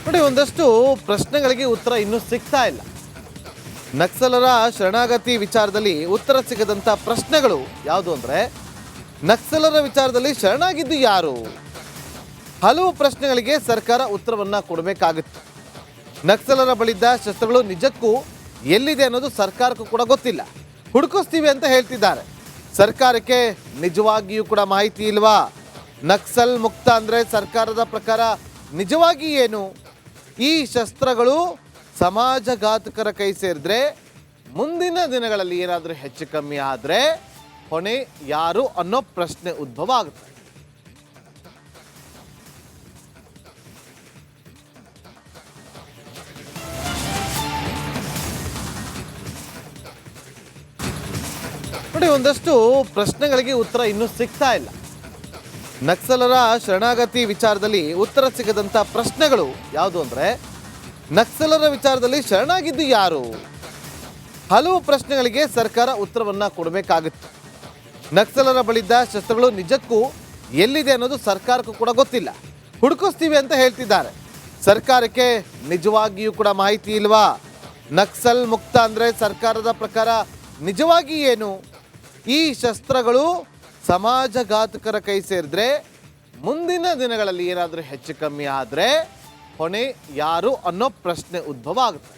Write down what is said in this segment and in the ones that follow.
ನೋಡಿ, ಒಂದಷ್ಟು ಪ್ರಶ್ನೆಗಳಿಗೆ ಉತ್ತರ ಇನ್ನೂ ಸಿಗ್ತಾ ಇಲ್ಲ. ನಕ್ಸಲರ ಶರಣಾಗತಿ ವಿಚಾರದಲ್ಲಿ ಉತ್ತರ ಸಿಗದಂಥ ಪ್ರಶ್ನೆಗಳು ಯಾವುದು ಅಂದರೆ, ನಕ್ಸಲರ ವಿಚಾರದಲ್ಲಿ ಶರಣಾಗಿದ್ದು ಯಾರು? ಹಲವು ಪ್ರಶ್ನೆಗಳಿಗೆ ಸರ್ಕಾರ ಉತ್ತರವನ್ನು ಕೊಡಬೇಕಾಗುತ್ತೆ. ನಕ್ಸಲರ ಬಳಿದ್ದ ಶಸ್ತ್ರಗಳು ನಿಜಕ್ಕೂ ಎಲ್ಲಿದೆ ಅನ್ನೋದು ಸರ್ಕಾರಕ್ಕೂ ಕೂಡ ಗೊತ್ತಿಲ್ಲ. ಹುಡುಕಿಸ್ತೀವಿ ಅಂತ ಹೇಳ್ತಿದ್ದಾರೆ. ಸರ್ಕಾರಕ್ಕೆ ನಿಜವಾಗಿಯೂ ಕೂಡ ಮಾಹಿತಿ ಇಲ್ವಾ? ನಕ್ಸಲ್ ಮುಕ್ತ ಅಂದರೆ ಸರ್ಕಾರದ ಪ್ರಕಾರ ನಿಜವಾಗಿ ಏನು? ಈ ಶಸ್ತ್ರಗಳು ಸಮಾಜಘಾತಕರ ಕೈ ಸೇರಿದ್ರೆ ಮುಂದಿನ ದಿನಗಳಲ್ಲಿ ಏನಾದರೂ ಹೆಚ್ಚು ಕಮ್ಮಿ ಆದರೆ ಹೊಣೆ ಯಾರು ಅನ್ನೋ ಪ್ರಶ್ನೆ ಉದ್ಭವ ಆಗುತ್ತೆ. ನೋಡಿ, ಒಂದಷ್ಟು ಪ್ರಶ್ನೆಗಳಿಗೆ ಉತ್ತರ ಇನ್ನೂ ಸಿಗ್ತಾ ಇಲ್ಲ. ನಕ್ಸಲರ ಶರಣಾಗತಿ ವಿಚಾರದಲ್ಲಿ ಉತ್ತರ ಸಿಗದಂಥ ಪ್ರಶ್ನೆಗಳು ಯಾವುದು ಅಂದರೆ, ನಕ್ಸಲರ ವಿಚಾರದಲ್ಲಿ ಶರಣಾಗಿದ್ದು ಯಾರು? ಹಲವು ಪ್ರಶ್ನೆಗಳಿಗೆ ಸರ್ಕಾರ ಉತ್ತರವನ್ನು ಕೊಡಬೇಕಾಗುತ್ತೆ. ನಕ್ಸಲರ ಬಳಿದ್ದ ಶಸ್ತ್ರಗಳು ನಿಜಕ್ಕೂ ಎಲ್ಲಿದೆ ಅನ್ನೋದು ಸರ್ಕಾರಕ್ಕೂ ಕೂಡ ಗೊತ್ತಿಲ್ಲ. ಹುಡುಕಿಸ್ತೀವಿ ಅಂತ ಹೇಳ್ತಿದ್ದಾರೆ. ಸರ್ಕಾರಕ್ಕೆ ನಿಜವಾಗಿಯೂ ಕೂಡ ಮಾಹಿತಿ ಇಲ್ವಾ? ನಕ್ಸಲ್ ಮುಕ್ತ ಅಂದರೆ ಸರ್ಕಾರದ ಪ್ರಕಾರ ನಿಜವಾಗಿ ಏನು? ಈ ಶಸ್ತ್ರಗಳು ಸಮಾಜಘಾತಕರ ಕೈ ಸೇರಿದ್ರೆ ಮುಂದಿನ ದಿನಗಳಲ್ಲಿ ಏನಾದರೂ ಹೆಚ್ಚು ಕಮ್ಮಿ ಆದರೆ ಹೊಣೆ ಯಾರು ಅನ್ನೋ ಪ್ರಶ್ನೆ ಉದ್ಭವ ಆಗುತ್ತೆ.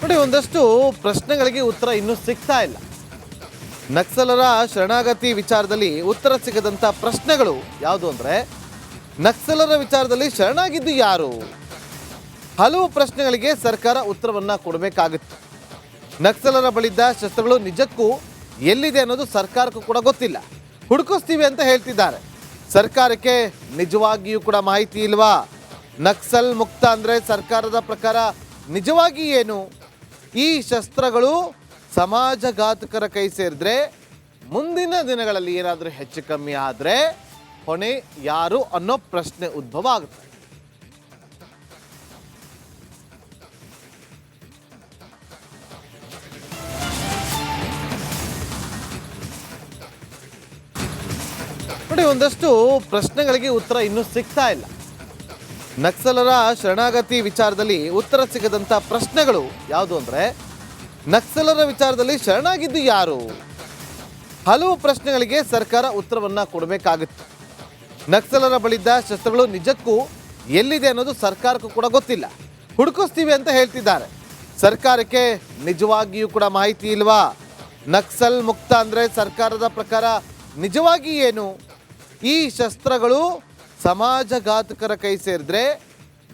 ನೋಡಿ, ಒಂದಷ್ಟು ಪ್ರಶ್ನೆಗಳಿಗೆ ಉತ್ತರ ಇನ್ನೂ ಸಿಗ್ತಾ ಇಲ್ಲ. ನಕ್ಸಲರ ಶರಣಾಗತಿ ವಿಚಾರದಲ್ಲಿ ಉತ್ತರ ಸಿಗದಂಥ ಪ್ರಶ್ನೆಗಳು ಯಾವುದು ಅಂದರೆ, ನಕ್ಸಲರ ವಿಚಾರದಲ್ಲಿ ಶರಣಾಗಿದ್ದು ಯಾರು? ಹಲವು ಪ್ರಶ್ನೆಗಳಿಗೆ ಸರ್ಕಾರ ಉತ್ತರವನ್ನು ಕೊಡಬೇಕಾಗುತ್ತೆ. ನಕ್ಸಲರ ಬಳಿದ್ದ ಶಸ್ತ್ರಗಳು ನಿಜಕ್ಕೂ ಎಲ್ಲಿದೆ ಅನ್ನೋದು ಸರ್ಕಾರಕ್ಕೂ ಕೂಡ ಗೊತ್ತಿಲ್ಲ. ಹುಡುಕಿಸ್ತೀವಿ ಅಂತ ಹೇಳ್ತಿದ್ದಾರೆ. ಸರ್ಕಾರಕ್ಕೆ ನಿಜವಾಗಿಯೂ ಕೂಡ ಮಾಹಿತಿ ಇಲ್ವಾ? ನಕ್ಸಲ್ ಮುಕ್ತ ಅಂದರೆ ಸರ್ಕಾರದ ಪ್ರಕಾರ ನಿಜವಾಗಿ ಏನು? ಈ ಶಸ್ತ್ರಗಳು ಸಮಾಜಘಾತಕರ ಕೈ ಸೇರಿದ್ರೆ ಮುಂದಿನ ದಿನಗಳಲ್ಲಿ ಏನಾದರೂ ಹೆಚ್ಚು ಕಮ್ಮಿ ಆದರೆ ಹೊಣೆ ಯಾರು ಅನ್ನೋ ಪ್ರಶ್ನೆ ಉದ್ಭವ ಆಗುತ್ತೆ. ನೋಡಿ, ಒಂದಷ್ಟು ಪ್ರಶ್ನೆಗಳಿಗೆ ಉತ್ತರ ಇನ್ನೂ ಸಿಗ್ತಾ ಇಲ್ಲ. ನಕ್ಸಲರ ಶರಣಾಗತಿ ವಿಚಾರದಲ್ಲಿ ಉತ್ತರ ಸಿಗದಂಥ ಪ್ರಶ್ನೆಗಳು ಯಾವುದು ಅಂದರೆ, ನಕ್ಸಲರ ವಿಚಾರದಲ್ಲಿ ಶರಣಾಗಿದ್ದು ಯಾರು? ಹಲವು ಪ್ರಶ್ನೆಗಳಿಗೆ ಸರ್ಕಾರ ಉತ್ತರವನ್ನು ಕೊಡಬೇಕಾಗುತ್ತೆ. ನಕ್ಸಲರ ಬಳಿದ್ದ ಶಸ್ತ್ರಗಳು ನಿಜಕ್ಕೂ ಎಲ್ಲಿದೆ ಅನ್ನೋದು ಸರ್ಕಾರಕ್ಕೂ ಕೂಡ ಗೊತ್ತಿಲ್ಲ. ಹುಡುಕಿಸ್ತೀವಿ ಅಂತ ಹೇಳ್ತಿದ್ದಾರೆ. ಸರ್ಕಾರಕ್ಕೆ ನಿಜವಾಗಿಯೂ ಕೂಡ ಮಾಹಿತಿ ಇಲ್ವಾ? ನಕ್ಸಲ್ ಮುಕ್ತ ಅಂದರೆ ಸರ್ಕಾರದ ಪ್ರಕಾರ ನಿಜವಾಗಿ ಏನು? ಈ ಶಸ್ತ್ರಗಳು ಸಮಾಜಘಾತಕರ ಕೈ ಸೇರಿದ್ರೆ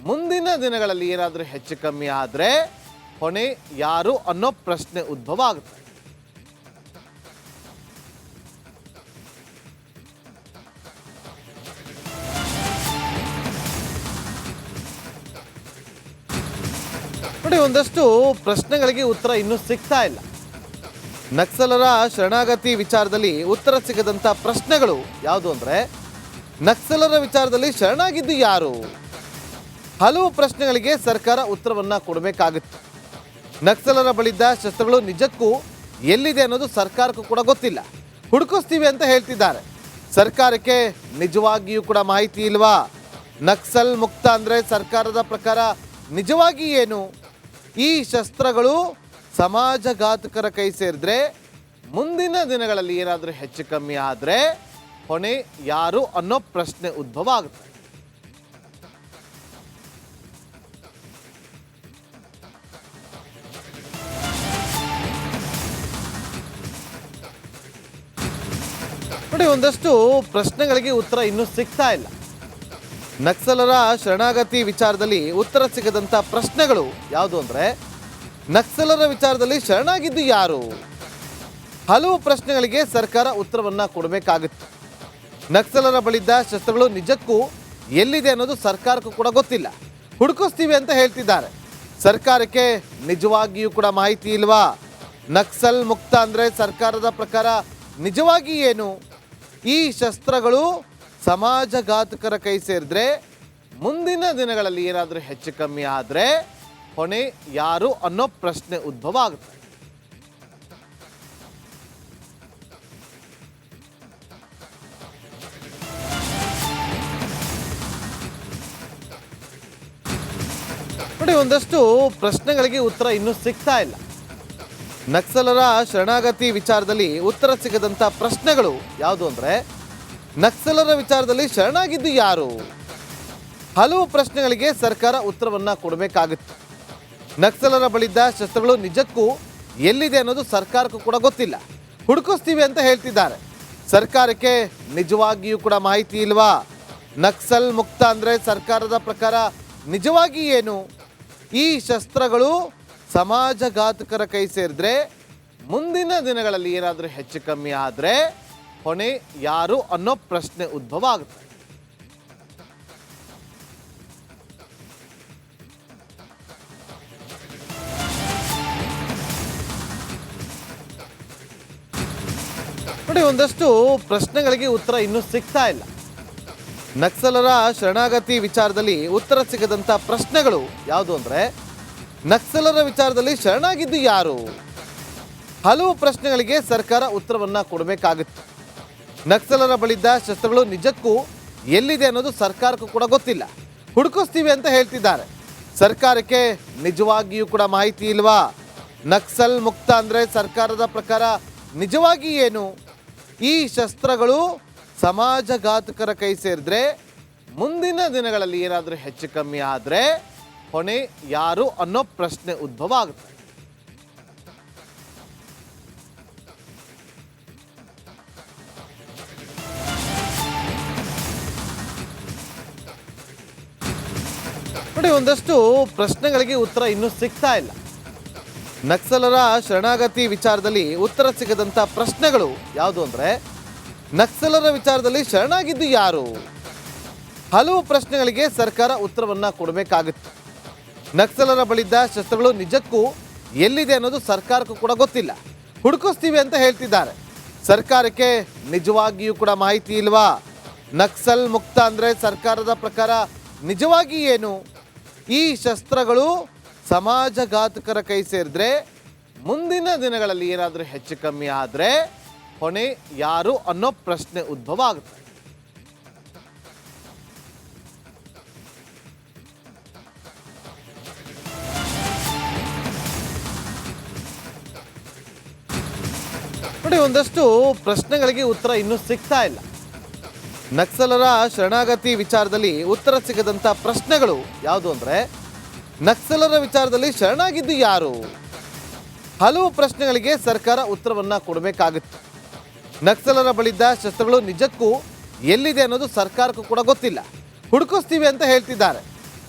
ಮುಂದಿನ ದಿನಗಳಲ್ಲಿ ಏನಾದರೂ ಹೆಚ್ಚು ಕಮ್ಮಿ ಆದರೆ ಹೊಣೆ ಯಾರು ಅನ್ನೋ ಪ್ರಶ್ನೆ ಉದ್ಭವ ಆಗುತ್ತೆ. ನೋಡಿ, ಒಂದಷ್ಟು ಪ್ರಶ್ನೆಗಳಿಗೆ ಉತ್ತರ ಇನ್ನೂ ಸಿಗ್ತಾ ಇಲ್ಲ. ನಕ್ಸಲರ ಶರಣಾಗತಿ ವಿಚಾರದಲ್ಲಿ ಉತ್ತರ ಸಿಗದಂಥ ಪ್ರಶ್ನೆಗಳು ಯಾವುದು ಅಂದರೆ, ನಕ್ಸಲರ ವಿಚಾರದಲ್ಲಿ ಶರಣಾಗಿದ್ದು ಯಾರು? ಹಲವು ಪ್ರಶ್ನೆಗಳಿಗೆ ಸರ್ಕಾರ ಉತ್ತರವನ್ನು ಕೊಡಬೇಕಾಗುತ್ತೆ. ನಕ್ಸಲರ ಬಳಿದ್ದ ಶಸ್ತ್ರಗಳು ನಿಜಕ್ಕೂ ಎಲ್ಲಿದೆ ಅನ್ನೋದು ಸರ್ಕಾರಕ್ಕೂ ಕೂಡ ಗೊತ್ತಿಲ್ಲ. ಹುಡುಕಿಸ್ತೀವಿ ಅಂತ ಹೇಳ್ತಿದ್ದಾರೆ. ಸರ್ಕಾರಕ್ಕೆ ನಿಜವಾಗಿಯೂ ಕೂಡ ಮಾಹಿತಿ ಇಲ್ವಾ? ನಕ್ಸಲ್ ಮುಕ್ತ ಅಂದರೆ ಸರ್ಕಾರದ ಪ್ರಕಾರ ನಿಜವಾಗಿ ಏನು? ಈ ಶಸ್ತ್ರಗಳು ಸಮಾಜಘಾತಕರ ಕೈ ಸೇರಿದ್ರೆ ಮುಂದಿನ ದಿನಗಳಲ್ಲಿ ಏನಾದರೂ ಹೆಚ್ಚು ಕಮ್ಮಿ ಆದರೆ ಹೊಣೆ ಯಾರು ಅನ್ನೋ ಪ್ರಶ್ನೆ ಉದ್ಭವ ಆಗುತ್ತೆ. ನೋಡಿ, ಒಂದಷ್ಟು ಪ್ರಶ್ನೆಗಳಿಗೆ ಉತ್ತರ ಇನ್ನೂ ಸಿಗ್ತಾ ಇಲ್ಲ. ನಕ್ಸಲರ ಶರಣಾಗತಿ ವಿಚಾರದಲ್ಲಿ ಉತ್ತರ ಸಿಗದಂಥ ಪ್ರಶ್ನೆಗಳು ಯಾವುದು ಅಂದರೆ, ನಕ್ಸಲರ ವಿಚಾರದಲ್ಲಿ ಶರಣಾಗಿದ್ದು ಯಾರು? ಹಲವು ಪ್ರಶ್ನೆಗಳಿಗೆ ಸರ್ಕಾರ ಉತ್ತರವನ್ನು ಕೊಡಬೇಕಾಗುತ್ತೆ. ನಕ್ಸಲರ ಬಳಿದ್ದ ಶಸ್ತ್ರಗಳು ನಿಜಕ್ಕೂ ಎಲ್ಲಿದೆ ಅನ್ನೋದು ಸರ್ಕಾರಕ್ಕೂ ಕೂಡ ಗೊತ್ತಿಲ್ಲ. ಹುಡುಕಿಸ್ತೀವಿ ಅಂತ ಹೇಳ್ತಿದ್ದಾರೆ. ಸರ್ಕಾರಕ್ಕೆ ನಿಜವಾಗಿಯೂ ಕೂಡ ಮಾಹಿತಿ ಇಲ್ವಾ? ನಕ್ಸಲ್ ಮುಕ್ತ ಅಂದರೆ ಸರ್ಕಾರದ ಪ್ರಕಾರ ನಿಜವಾಗಿ ಏನು? ಈ ಶಸ್ತ್ರಗಳು ಸಮಾಜಘಾತಕರ ಕೈ ಸೇರಿದ್ರೆ ಮುಂದಿನ ದಿನಗಳಲ್ಲಿ ಏನಾದರೂ ಹೆಚ್ಚು ಕಮ್ಮಿ ಆದರೆ ಹೊಣೆ ಯಾರು ಅನ್ನೋ ಪ್ರಶ್ನೆ ಉದ್ಭವ ಆಗುತ್ತೆ. ನೋಡಿ, ಒಂದಷ್ಟು ಪ್ರಶ್ನೆಗಳಿಗೆ ಉತ್ತರ ಇನ್ನೂ ಸಿಗ್ತಾ ಇಲ್ಲ. ನಕ್ಸಲರ ಶರಣಾಗತಿ ವಿಚಾರದಲ್ಲಿ ಉತ್ತರ ಸಿಗದಂಥ ಪ್ರಶ್ನೆಗಳು ಯಾವುದು ಅಂದರೆ, ನಕ್ಸಲರ ವಿಚಾರದಲ್ಲಿ ಶರಣಾಗಿದ್ದು ಯಾರು? ಹಲವು ಪ್ರಶ್ನೆಗಳಿಗೆ ಸರ್ಕಾರ ಉತ್ತರವನ್ನು ಕೊಡಬೇಕಾಗುತ್ತೆ. ನಕ್ಸಲರ ಬಳಿದ್ದ ಶಸ್ತ್ರಗಳು ನಿಜಕ್ಕೂ ಎಲ್ಲಿದೆ ಅನ್ನೋದು ಸರ್ಕಾರಕ್ಕೂ ಕೂಡ ಗೊತ್ತಿಲ್ಲ. ಹುಡುಕಿಸ್ತೀವಿ ಅಂತ ಹೇಳ್ತಿದ್ದಾರೆ. ಸರ್ಕಾರಕ್ಕೆ ನಿಜವಾಗಿಯೂ ಕೂಡ ಮಾಹಿತಿ ಇಲ್ವಾ? ನಕ್ಸಲ್ ಮುಕ್ತ ಅಂದರೆ ಸರ್ಕಾರದ ಪ್ರಕಾರ ನಿಜವಾಗಿ ಏನು? ಈ ಶಸ್ತ್ರಗಳು ಸಮಾಜಘಾತಕರ ಕೈ ಸೇರಿದ್ರೆ ಮುಂದಿನ ದಿನಗಳಲ್ಲಿ ಏನಾದರೂ ಹೆಚ್ಚು ಕಮ್ಮಿ ಆದರೆ ಹೊಣೆ ಯಾರು ಅನ್ನೋ ಪ್ರಶ್ನೆ ಉದ್ಭವ ಆಗುತ್ತೆ. ನೋಡಿ, ಒಂದಷ್ಟು ಪ್ರಶ್ನೆಗಳಿಗೆ ಉತ್ತರ ಇನ್ನೂ ಸಿಗ್ತಾ ಇಲ್ಲ. ನಕ್ಸಲರ ಶರಣಾಗತಿ ವಿಚಾರದಲ್ಲಿ ಉತ್ತರ ಸಿಗದಂಥ ಪ್ರಶ್ನೆಗಳು ಯಾವುದು ಅಂದರೆ, ನಕ್ಸಲರ ವಿಚಾರದಲ್ಲಿ ಶರಣಾಗಿದ್ದು ಯಾರು? ಹಲವು ಪ್ರಶ್ನೆಗಳಿಗೆ ಸರ್ಕಾರ ಉತ್ತರವನ್ನು ಕೊಡಬೇಕಾಗುತ್ತೆ. ನಕ್ಸಲರ ಬಳಿದ್ದ ಶಸ್ತ್ರಗಳು ನಿಜಕ್ಕೂ ಎಲ್ಲಿದೆ ಅನ್ನೋದು ಸರ್ಕಾರಕ್ಕೂ ಕೂಡ ಗೊತ್ತಿಲ್ಲ. ಹುಡುಕಿಸ್ತೀವಿ ಅಂತ ಹೇಳ್ತಿದ್ದಾರೆ. ಸರ್ಕಾರಕ್ಕೆ ನಿಜವಾಗಿಯೂ ಕೂಡ ಮಾಹಿತಿ ಇಲ್ವಾ? ನಕ್ಸಲ್ ಮುಕ್ತ ಅಂದರೆ ಸರ್ಕಾರದ ಪ್ರಕಾರ ನಿಜವಾಗಿ ಏನು? ಈ ಶಸ್ತ್ರಗಳು ಸಮಾಜಘಾತಕರ ಕೈ ಸೇರಿದ್ರೆ ಮುಂದಿನ ದಿನಗಳಲ್ಲಿ ಏನಾದರೂ ಹೆಚ್ಚು ಕಮ್ಮಿ ಆದರೆ ಹೊಣೆ ಯಾರು ಅನ್ನೋ ಪ್ರಶ್ನೆ ಉದ್ಭವ ಆಗುತ್ತೆ. ನೋಡಿ, ಒಂದಷ್ಟು ಪ್ರಶ್ನೆಗಳಿಗೆ ಉತ್ತರ ಇನ್ನೂ ಸಿಗ್ತಾ ಇಲ್ಲ. ನಕ್ಸಲರ ಶರಣಾಗತಿ ವಿಚಾರದಲ್ಲಿ ಉತ್ತರ ಸಿಗದಂಥ ಪ್ರಶ್ನೆಗಳು ಯಾವುದು ಅಂದರೆ, ನಕ್ಸಲರ ವಿಚಾರದಲ್ಲಿ ಶರಣಾಗಿದ್ದು ಯಾರು? ಹಲವು ಪ್ರಶ್ನೆಗಳಿಗೆ ಸರ್ಕಾರ ಉತ್ತರವನ್ನು ಕೊಡಬೇಕಾಗುತ್ತೆ. ನಕ್ಸಲರ ಬಳಿದ್ದ ಶಸ್ತ್ರಗಳು ನಿಜಕ್ಕೂ ಎಲ್ಲಿದೆ ಅನ್ನೋದು ಸರ್ಕಾರಕ್ಕೂ ಕೂಡ ಗೊತ್ತಿಲ್ಲ. ಹುಡುಕಿಸ್ತೀವಿ ಅಂತ ಹೇಳ್ತಿದ್ದಾರೆ. ಸರ್ಕಾರಕ್ಕೆ ನಿಜವಾಗಿಯೂ ಕೂಡ ಮಾಹಿತಿ ಇಲ್ವಾ? ನಕ್ಸಲ್ ಮುಕ್ತ ಅಂದರೆ ಸರ್ಕಾರದ ಪ್ರಕಾರ ನಿಜವಾಗಿ ಏನು? ಈ ಶಸ್ತ್ರಗಳು ಸಮಾಜಘಾತಕರ ಕೈ ಸೇರಿದ್ರೆ ಮುಂದಿನ ದಿನಗಳಲ್ಲಿ ಏನಾದರೂ ಹೆಚ್ಚು ಕಮ್ಮಿ ಆದರೆ ಹೊಣೆ ಯಾರು ಅನ್ನೋ ಪ್ರಶ್ನೆ ಉದ್ಭವ ಆಗುತ್ತೆ. ನೋಡಿ, ಒಂದಷ್ಟು ಪ್ರಶ್ನೆಗಳಿಗೆ ಉತ್ತರ ಇನ್ನೂ ಸಿಗ್ತಾ ಇಲ್ಲ. ನಕ್ಸಲರ ಶರಣಾಗತಿ ವಿಚಾರದಲ್ಲಿ ಉತ್ತರ ಸಿಗದಂಥ ಪ್ರಶ್ನೆಗಳು ಯಾವುದು ಅಂದರೆ, ನಕ್ಸಲರ ವಿಚಾರದಲ್ಲಿ ಶರಣಾಗಿದ್ದು ಯಾರು? ಹಲವು ಪ್ರಶ್ನೆಗಳಿಗೆ ಸರ್ಕಾರ ಉತ್ತರವನ್ನು ಕೊಡಬೇಕಾಗುತ್ತೆ. ನಕ್ಸಲರ ಬಳಿದ್ದ ಶಸ್ತ್ರಗಳು ನಿಜಕ್ಕೂ ಎಲ್ಲಿದೆ ಅನ್ನೋದು ಸರ್ಕಾರಕ್ಕೂ ಕೂಡ ಗೊತ್ತಿಲ್ಲ. ಹುಡುಕಿಸ್ತೀವಿ ಅಂತ ಹೇಳ್ತಿದ್ದಾರೆ.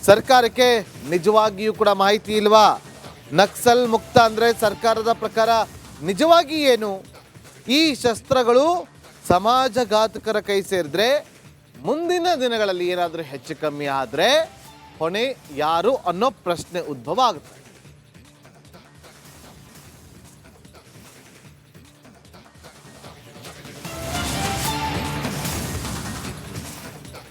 ಸರ್ಕಾರಕ್ಕೆ ನಿಜವಾಗಿಯೂ ಕೂಡ ಮಾಹಿತಿ ಇಲ್ವಾ? ನಕ್ಸಲ್ ಮುಕ್ತ ಅಂದರೆ ಸರ್ಕಾರದ ಪ್ರಕಾರ ನಿಜವಾಗಿ ಏನು? ಈ ಶಸ್ತ್ರಗಳು ಸಮಾಜಘಾತಕರ ಕೈ ಸೇರಿದ್ರೆ ಮುಂದಿನ ದಿನಗಳಲ್ಲಿ ಏನಾದರೂ ಹೆಚ್ಚು ಕಮ್ಮಿ ಆದರೆ ಹೊಣೆ ಯಾರು ಅನ್ನೋ ಪ್ರಶ್ನೆ ಉದ್ಭವ ಆಗುತ್ತೆ.